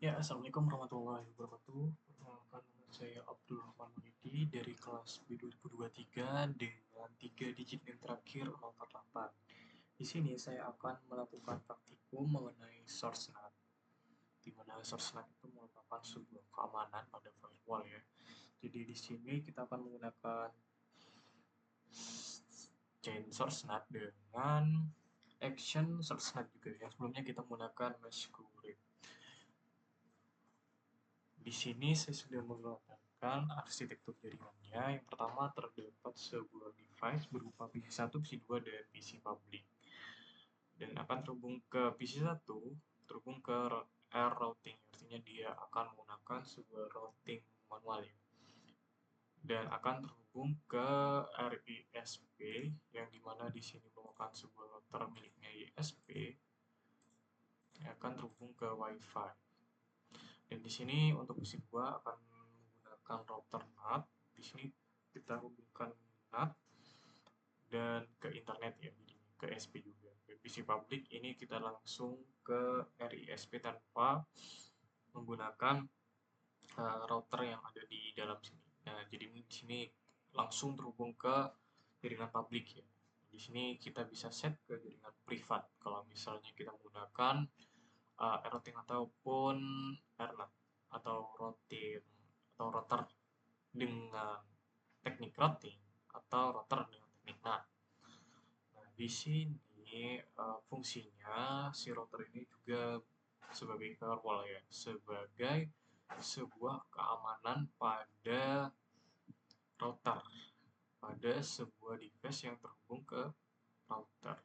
Ya, Assalamualaikum warahmatullahi wabarakatuh. Perkenalkan, nama saya Abdul Rahman Munidi dari kelas B 2023 dengan 3 digit yang terakhir 048. Di sini saya akan melakukan praktikum mengenai SourceNet, di mana SourceNet itu merupakan sebuah keamanan pada firewall ya. Jadi di sini kita akan menggunakan chain SourceNet dengan action SourceNet juga ya. Sebelumnya kita menggunakan mesh query. Di sini saya sudah menggambarkan arsitektur jaringannya. Yang pertama terdapat sebuah device berupa PC1, PC2, dan PC public. Dan akan terhubung ke PC1, terhubung ke R routing. Artinya dia akan menggunakan sebuah routing manual ya. Dan akan terhubung ke RISP yang dimana di sini merupakan sebuah router miliknya ISP yang akan terhubung ke WiFi. Dan di sini untuk PC2 akan menggunakan router NAT. Di sini kita hubungkan NAT dan ke internet ya, jadi ke SP juga. Dan PC public ini kita langsung ke RISP tanpa menggunakan router yang ada di dalam sini. Nah, jadi di sini langsung terhubung ke jaringan publik ya. Di sini kita bisa set ke jaringan privat kalau misalnya kita menggunakan routing ataupun RNAT atau router dengan teknik routing atau router dengan teknik NAT. Nah, di sini fungsinya si router ini juga sebagai firewall ya, sebagai sebuah keamanan pada router, pada sebuah device yang terhubung ke router.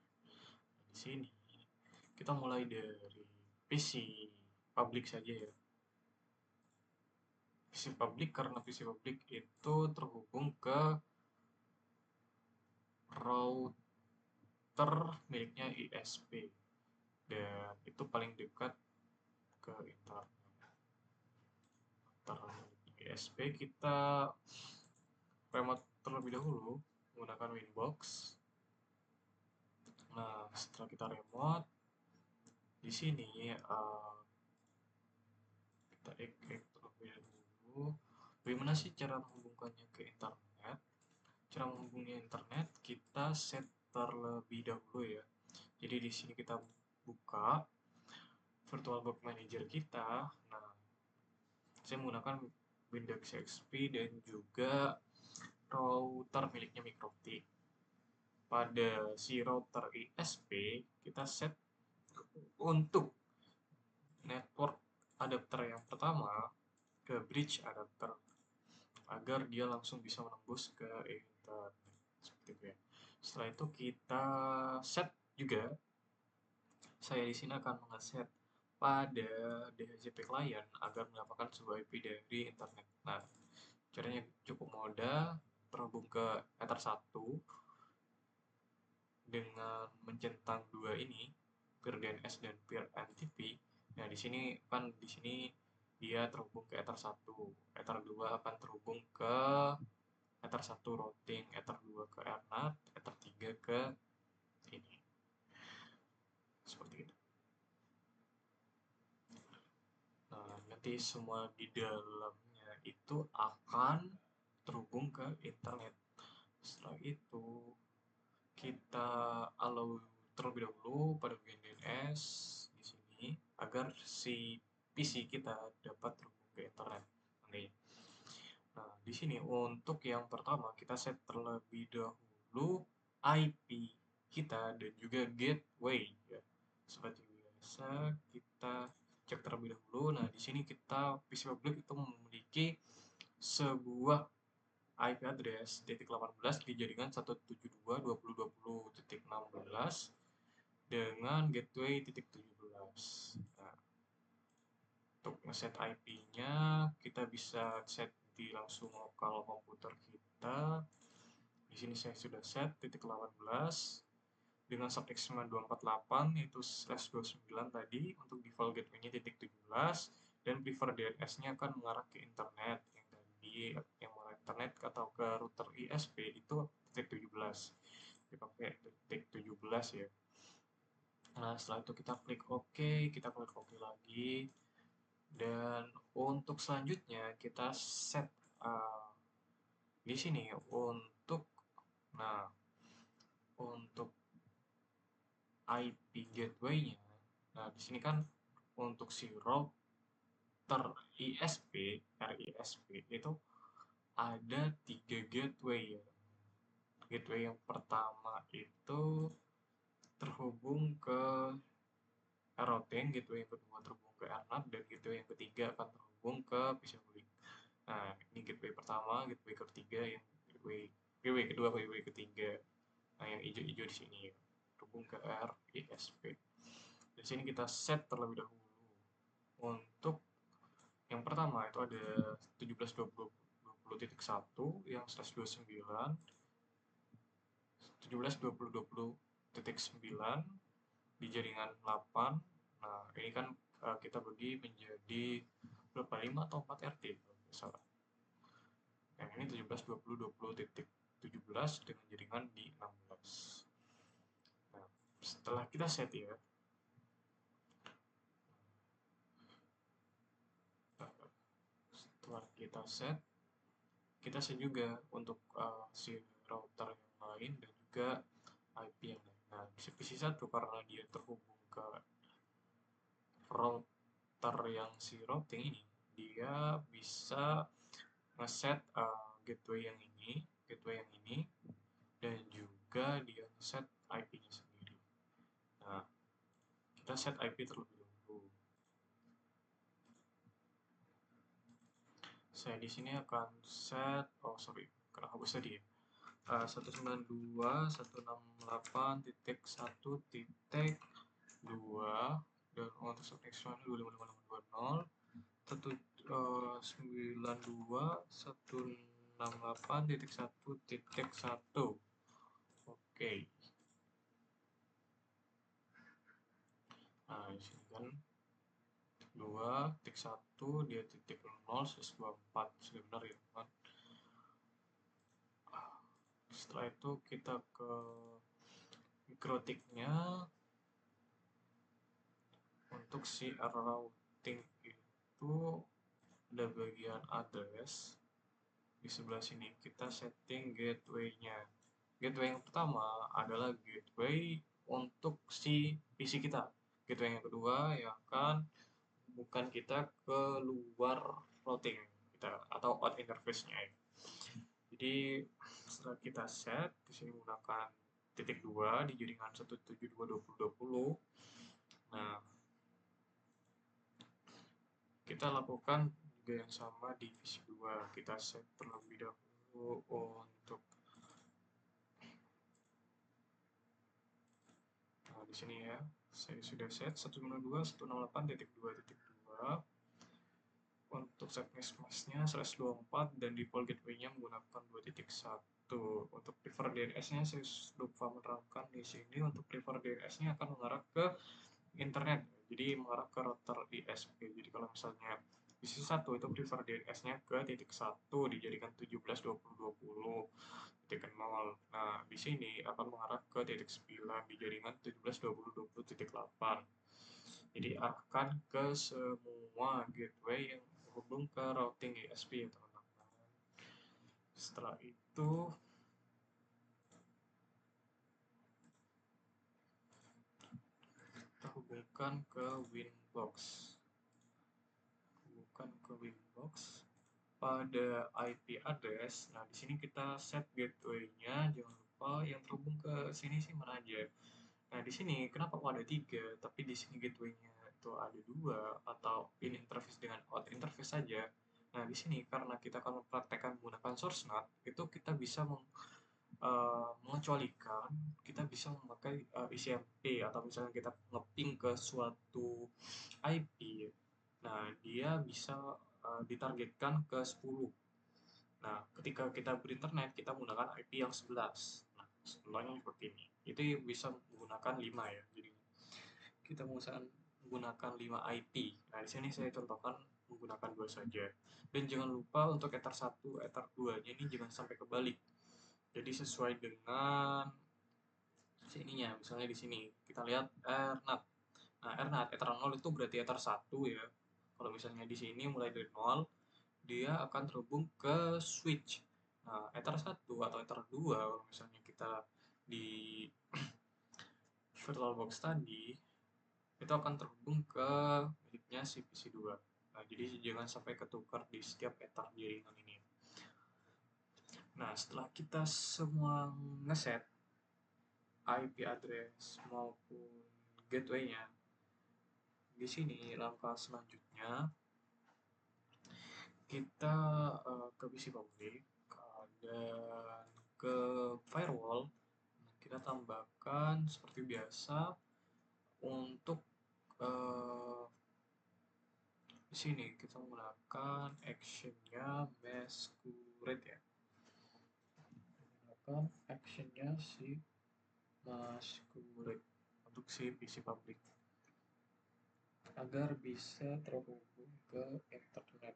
Di sini kita mulai dari PC public saja ya. PC public karena PC public itu terhubung ke router miliknya ISP dan itu paling dekat ke internet. Router ISP kita remote terlebih dahulu menggunakan Winbox. Nah, setelah kita remote, di sini kita ekstrak terlebih dahulu. Bagaimana sih cara menghubungkannya ke internet? Cara menghubungnya internet kita set terlebih dahulu ya. Jadi di sini kita buka VirtualBox Manager kita. Nah, saya menggunakan Windows XP dan juga router miliknya Microtik. Pada si router ISP kita set untuk network adapter yang pertama ke bridge adapter agar dia langsung bisa menembus ke internet seperti itu ya. Setelah itu kita set juga, saya di sini akan nge-set pada DHCP client agar mendapatkan sebuah IP dari internet. Nah, caranya cukup mudah, terhubung ke Ether 1 dengan mencentang dua ini, peer DNS dan peer NTP. Nah, di sini kan di sini dia terhubung ke Ether 1. Ether 2 akan terhubung ke Ether 1 routing, Ether 2 ke RNAT, Ether 3 ke ini. Seperti itu. Nah, nanti semua di dalamnya itu akan terhubung ke internet. Setelah itu kita allow terlebih dahulu pada bagian DNS di sini agar si PC kita dapat terhubung ke internet. Oke. Nah, di sini untuk yang pertama kita set terlebih dahulu IP kita dan juga gateway ya. Seperti biasa kita cek terlebih dahulu. Nah, di sini kita PC public itu memiliki sebuah IP address titik 18 di jaringan 172.20.20.16 dengan gateway titik 17. Nah, untuk ngeset IP-nya kita bisa set di langsung lokal komputer kita. Di sini saya sudah set titik 18 dengan subnextnya 248 yaitu /29 tadi untuk default gateway-nya titik 17 dan prefer DNS-nya akan mengarah ke internet yang tadi yang mengarah internet atau ke router ISP itu titik 17 dipakai titik 17 ya. Nah, setelah itu kita klik OK lagi. Dan untuk selanjutnya kita set di sini untuk IP gateway-nya. Nah, di sini kan untuk si router RISP itu ada 3 gateway ya. Gateway yang pertama itu terhubung ke routing, gateway yang kedua terhubung ke Ethernet, dan gateway yang ketiga akan terhubung ke PCI Link. Nah, ini gateway pertama, gateway ketiga, yang gateway kedua, gateway ketiga. Nah, yang hijau-hijau di sini ya, terhubung ke RISP. Di sini kita set terlebih dahulu. Untuk yang pertama itu ada 17.20.20.1 yang /29, 17.20.20.9 di jaringan 8. Nah, ini kan kita bagi menjadi berapa, 5 atau 4 RT kalau tidak salah. Yang ini 17.20.20.17 dengan jaringan di 16. Nah, setelah kita set ya, kita set juga untuk si router yang lain dan juga IP yang lain. Nah, PC1 karena dia terhubung ke router yang si routing ini, dia bisa ngeset gateway yang ini, dan juga dia ngeset IP-nya sendiri. Nah, kita set IP terlebih dahulu. Saya di sini akan set, karena hapus tadi ya. 192.168.1.2 dan untuk subnextnya 255.2.0 192.168.1.1. Oke. Nah, di sini kan 2.1 dia titik 0 124 sudah benar ya teman. Setelah itu kita ke mikrotiknya. Untuk si routing itu ada bagian address. Di sebelah sini kita setting gateway-nya. Gateway yang pertama adalah gateway untuk si PC kita. Gateway yang kedua yang akan bukan kita keluar routing kita atau out interface-nya. Jadi setelah kita set, di sini menggunakan titik 2 di jaringan 172.20.20. Nah, kita lakukan juga yang sama di visi 2. Kita set terlebih dahulu untuk di sini ya, saya sudah set 192.168.2.2. Untuk set mask-nya 124 dan default gateway-nya menggunakan 2.1. Untuk prefer DNS-nya saya lupa menerangkan di sini. Untuk prefer DNS-nya akan mengarah ke internet, jadi mengarah ke router ISP. Jadi kalau misalnya PC 1 itu prefer DNS-nya ke titik 1 di jaringan 17.20.20.0. Nah, di sini akan mengarah ke titik 9 di jaringan 17.20.20.8. Jadi akan ke semua gateway yang berhubung ke routing ISP ya teman-teman. Setelah itu kita hubungkan ke Winbox. Pada IP address. Nah, di sini kita set gateway-nya, jangan lupa yang terhubung ke sini sih mana aja. Nah, di sini kenapa kok ada 3, tapi di sini gateway-nya itu ada 2 atau in interface dengan out interface saja. Nah, di sini karena kita akan mempraktekkan menggunakan source NAT, itu kita bisa mengecualikan, kita bisa memakai ICMP atau misalnya kita ngeping ke suatu IP. Nah, dia bisa ditargetkan ke 10. Nah, ketika kita berinternet, kita menggunakan IP yang 11. Nah, contohnya seperti ini. Itu bisa menggunakan 5 ya. Jadi, kita menggunakan 5 IP. Nah, di sini saya contohkan menggunakan 2 saja. Dan jangan lupa untuk Ether 1, Ether 2-nya ini jangan sampai kebalik. Jadi, sesuai dengan sininya. Misalnya di sini, kita lihat Ethernet. Nah, Ethernet, Ether 0 itu berarti Ether 1 ya. Kalau misalnya di sini mulai dari 0, dia akan terhubung ke switch. Nah, Ether 1 atau Ether 2 kalau misalnya kita di VirtualBox tadi itu akan terhubung ke miliknya si PC2. Nah, jadi jangan sampai ketukar di setiap Ether jaringan ini. Nah, setelah kita semua ngeset IP address maupun gateway-nya, di sini langkah selanjutnya kita ke PC public dan ke firewall kita tambahkan seperti biasa untuk di sini kita menggunakan actionnya masquerade ya, menggunakan actionnya si masquerade untuk si PC public agar bisa terhubung ke internet.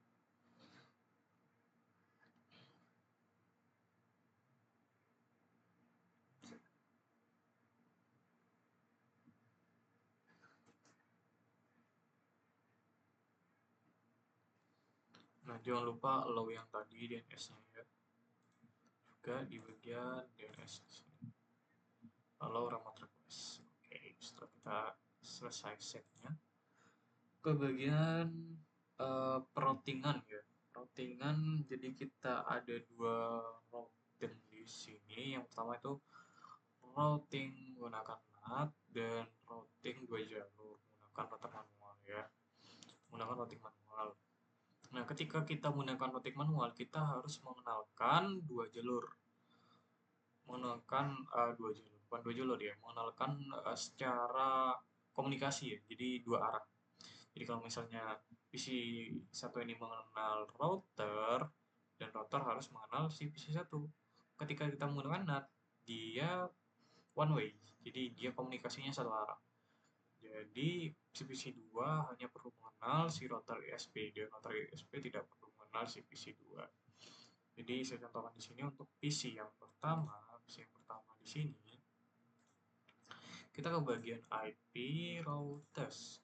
Nah, jangan lupa allow yang tadi DNS-nya ya, juga di bagian DNS di sini. Allow remote request. Oke, setelah kita selesai setnya, ke bagian routingan ya. Routingan, jadi kita ada dua routing di sini. Yang pertama itu routing menggunakan NAT dan routing dua jalur menggunakan router manual ya. Menggunakan routing manual. Nah, ketika kita menggunakan routing manual, kita harus mengenalkan dua jalur. Mengenalkan dua jalur, bukan dua jalur ya, mengenalkan secara komunikasi ya, jadi dua arah. Jadi kalau misalnya PC satu ini mengenal router, dan router harus mengenal si PC satu. Ketika kita menggunakan NAT, dia one way, jadi dia komunikasinya satu arah. Jadi si PC2 hanya perlu mengenal si router ISP, dan router ISP tidak perlu mengenal si PC2. Jadi saya contohkan di sini untuk PC yang pertama di sini, kita ke bagian IP routers.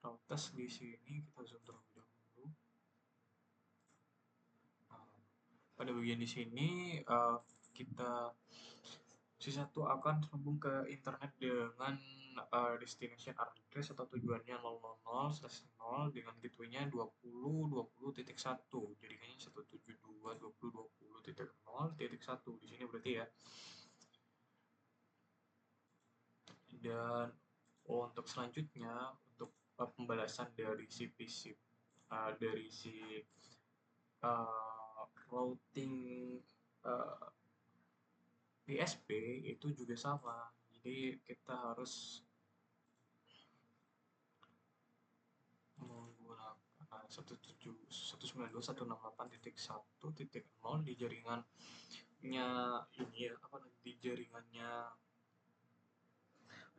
Routers di sini kita zoom terlebih dahulu. Pada bagian di sini kita C1 akan terhubung ke internet dengan destination address atau tujuannya 000/0 dengan gateway-nya 20.20.1. Jaringannya 172.20.20.0.1 di sini berarti ya. Dan untuk selanjutnya, untuk pembalasan dari si PC dari si routing ISP itu juga sama. Jadi kita harus menggunakan 192.168.1.0 di jaringannya ini ya, di jaringannya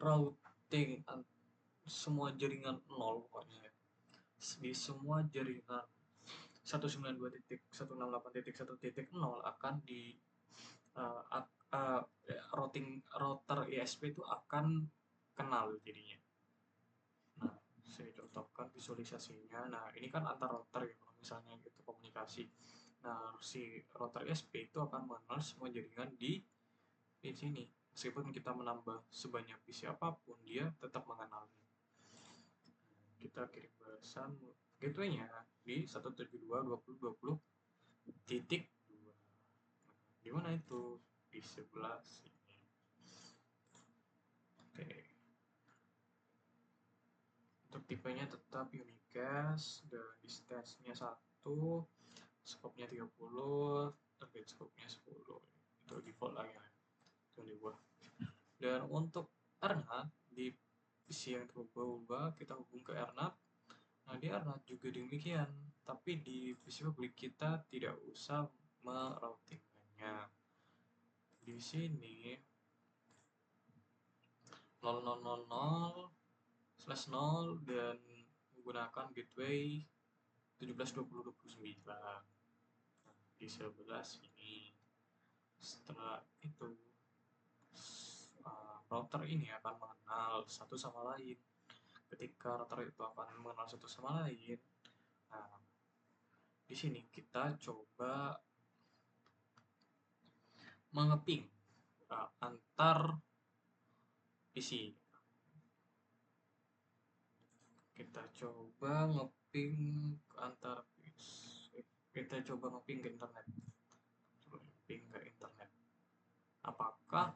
routing semua jaringan 0 pokoknya ya. Di semua jaringan 192.168.1.0 akan di router ISP itu akan kenal jadinya. Nah, saya contohkan visualisasinya. Nah, ini kan antar router ya, kalau misalnya gitu komunikasi. Nah, si router ISP itu akan mengenal semua jaringan di sini. Meskipun kita menambah sebanyak PC apapun, dia tetap mengenalnya. Kita kirim balasan gateway-nya di 172.20.20.2. Di mana itu? Di sebelah sini. Oke. Untuk tipenya tetap unicast dan distance-nya 1, scope-nya 30, target scope-nya 10. Itu default lah ya. Itu dibuat. Dan untuk Ethernet di PC yang terubah-ubah kita hubung ke Ethernet. Nah, di Ethernet juga demikian, tapi di PC publik kita tidak usah meroutingnya. Di sini 0000/0 dan menggunakan gateway 17.20.29. Di sebelah sini. Setelah itu router ini akan mengenal satu sama lain. Ketika router itu akan mengenal satu sama lain, Nah, di sini kita coba mengeping antar PC. Kita coba ngeping antar PC. Kita coba ngeping ke internet. Coba ngeping ke internet. Apakah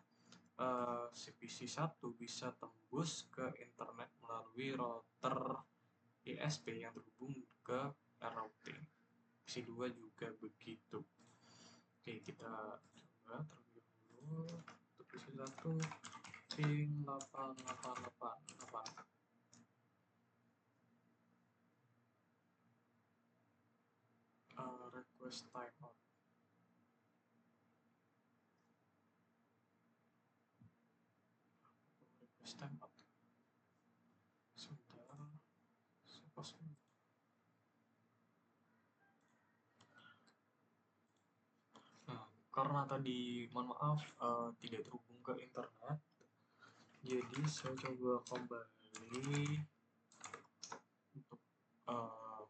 si PC1 bisa tembus ke internet melalui router ISP yang terhubung ke routing? PC2 juga begitu. Oke, kita coba terlebih dahulu untuk PC1 ping 8888. Request timeout. Request timeout. Sebentar, Nah, karena tadi mohon maaf tidak terhubung ke internet, jadi saya coba kembali untuk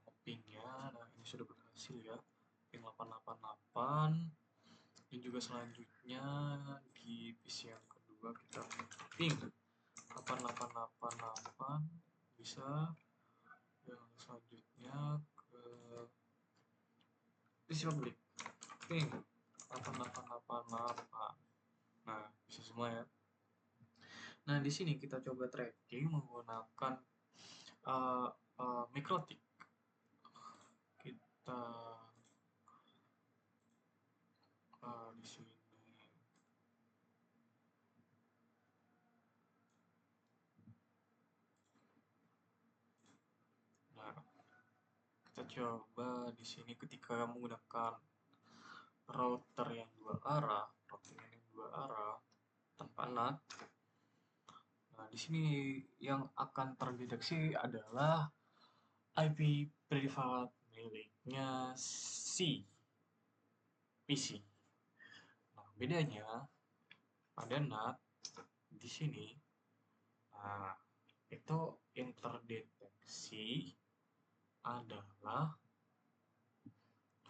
ngepingnya. Nah, ini sudah berhasil ya, ping 888. Dan juga selanjutnya di PC yang kedua kita ping 8888 bisa. Yang selanjutnya ke PC publik ping 8888. Nah, bisa semua ya. Nah, di sini kita coba tracking menggunakan MikroTik. Kita di sini nah, kita coba di sini ketika menggunakan router yang dua arah, tanpa NAT. Nah, di sini yang akan terdeteksi adalah IP privat miliknya si PC. Nah, bedanya pada NAT di sini, nah, itu yang terdeteksi adalah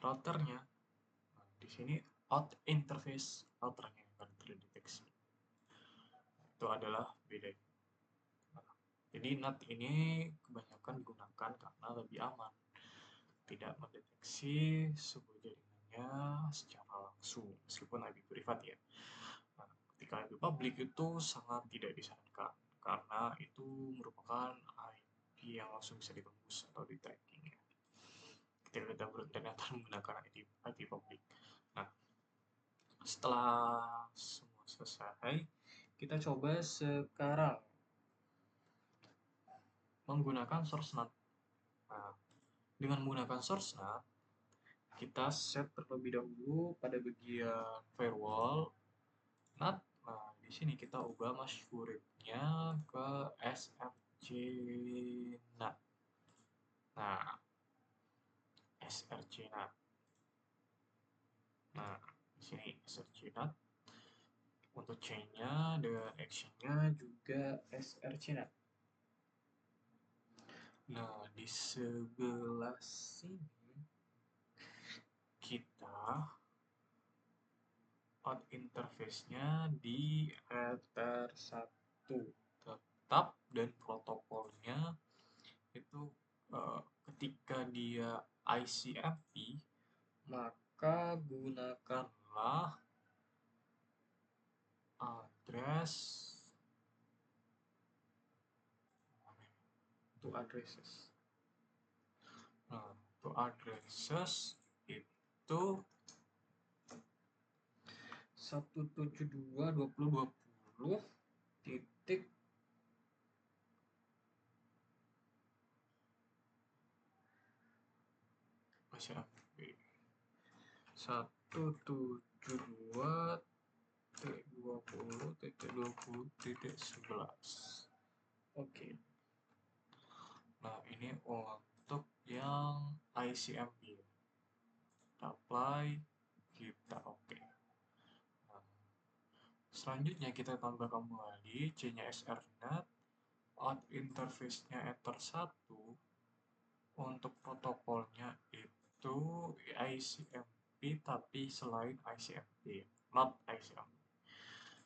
routernya. Nah, di sini out interface routernya yang akan terdeteksi. Itu adalah bedanya. Nah, jadi NAT ini kebanyakan digunakan karena lebih aman, tidak mendeteksi sebuah jaringannya secara langsung, meskipun IP privat ya. Nah, ketika IP publik itu sangat tidak disarankan, karena itu merupakan IP yang langsung bisa ditembus atau di tracking ya, ketika kita ternyata menggunakan IP publik. Nah, setelah semua selesai, kita coba sekarang menggunakan source NAT. Nah, dengan menggunakan source NAT, kita set terlebih dahulu pada bagian firewall NAT. Nah, di sini kita ubah masyhurnya ke SRC NAT. Nah, SRC NAT. Nah, di sini SRC NAT. Untuk chain-nya dan action-nya juga SRC NAT. Nah, di sebelah sini kita out interface-nya di Ether 1 tetap, dan protokolnya itu ketika dia ICMP, maka gunakanlah address to addresses. Nah, to addresses itu 172.20.20 titik ICMP 172.20.20.11. Oke. Nah, ini untuk yang ICMP. Apply, kita oke. Nah, selanjutnya kita tambah kembali C-nya SRNet, out interface-nya Ether 1 Untuk protokolnya itu ICMP tapi selain ICMP, not ICMP.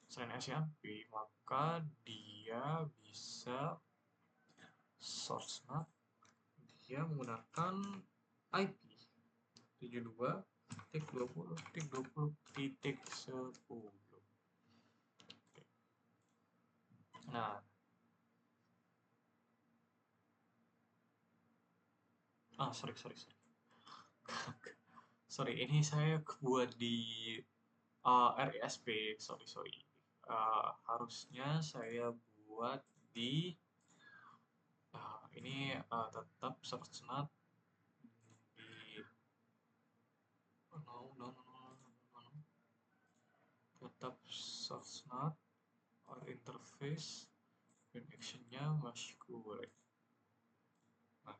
Selain ICMP, maka dia bisa source NAT, dia menggunakan IP 72.20.20.10. Nah, sorry. Sorry, ini saya buat di RISP, sorry. Harusnya saya buat di ini tetap search NAT di tetap search NAT interface dan actionnya masih correct. Nah,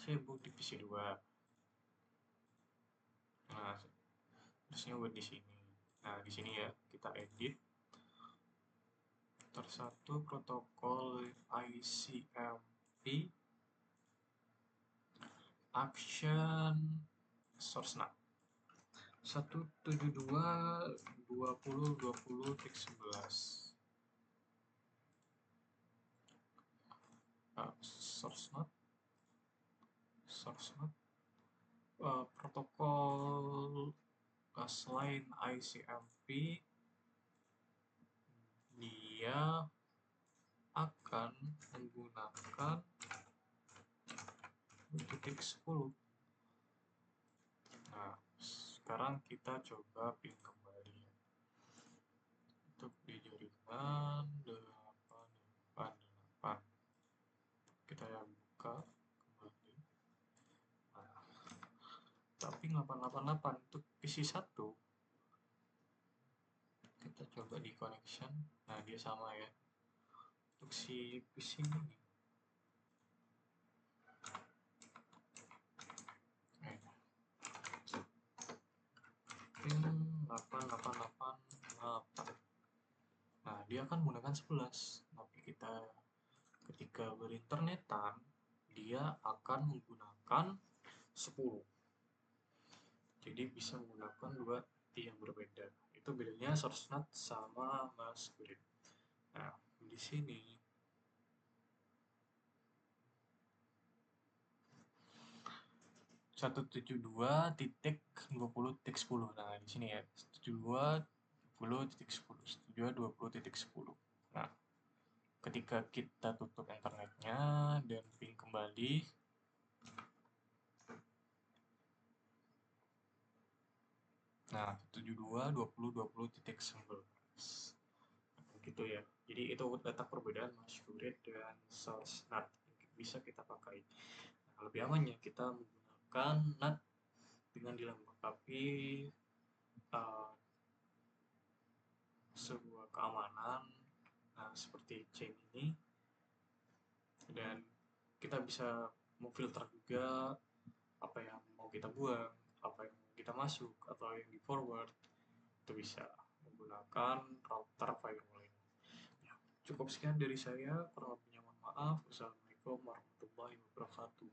saya buat di PC 2. Nah, terusnya buat di sini. Nah, di sini ya kita edit tersatu protokol ICMP action source NAT 172.20.20.11 source NAT protokol selain ICMP dia akan menggunakan 2.10. Nah, sekarang kita coba ping kembali untuk di jaringan 888. Kita buka kembali. Nah, tapi 888 untuk PC 1 kita coba di connection. Nah, dia sama ya untuk si PC ini. 8888. Nah, dia akan menggunakan 11. Tapi ketika berinternetan, dia akan menggunakan 10. Jadi bisa menggunakan dua yang berbeda. Itu bedanya source NAT sama mask grid. Nah, di sini 172.20.10. Nah, di sini ya 172.20.10. Nah, ketika kita tutup internetnya dan ping kembali, nah 72.20.20.11 gitu ya. Jadi itu letak perbedaan mask grid dan source NAT bisa kita pakai. Nah, lebih amannya kita menggunakan NAT dengan dilengkapi sebuah keamanan seperti chain ini, dan kita bisa memfilter juga apa yang mau kita buang, apa yang mau kita masuk atau yang di forward. Itu bisa menggunakan router firewall ini. Ya, cukup sekian dari saya, kurang lebihnya mohon maaf. Wassalamualaikum warahmatullahi wabarakatuh.